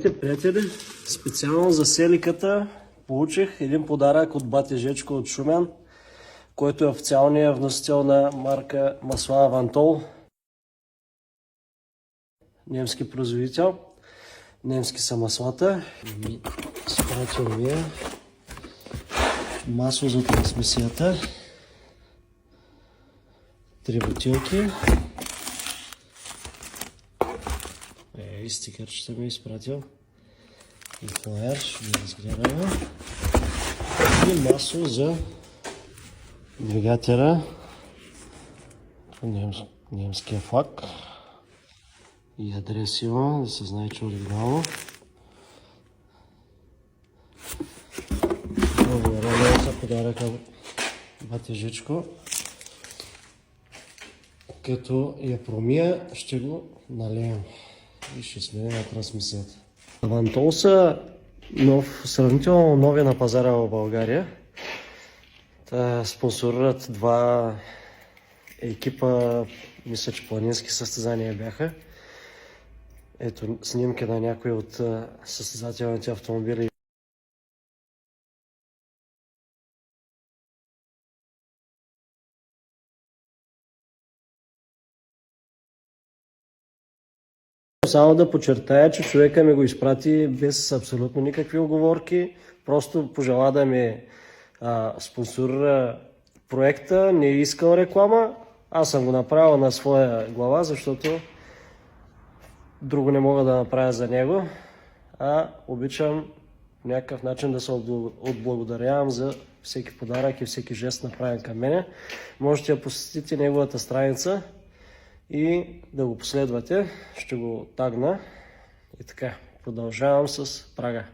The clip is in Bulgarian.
Приятели, специално за селиката получих един подарък от бати Жечко от Шумен, който е официалният вносител на марка масла Авантол. Немски производител. Немски са маслата. Спратил ми е масло за трансмисията. 3 бутилки. И стикърчета ми е изпратил. И флаер, ще ги разгледаме. И масло за двигателя. Немския флаг. И адрес има, да се знае, че оригинално. Благодаря за подаръка бати Жичко. Като я промия, ще го налеем и ще сменим на трансмисията. Авантол са сравнително нови на пазара в България. Спонсорират два екипа, мисля, че планински състезания бяха. Ето снимки на някои от състезателните автомобили. Само да подчертая, че човека ми го изпрати без абсолютно никакви уговорки. Просто пожела да ми спонсорира проекта, не е искал реклама. Аз съм го направил на своя глава, защото друго не мога да направя за него. Обичам по някакъв начин да се отблагодарявам за всеки подарък и всеки жест направен към мене. Можете да посетите неговата страница и да го последвате. Ще го тагна. И така, продължавам с прага.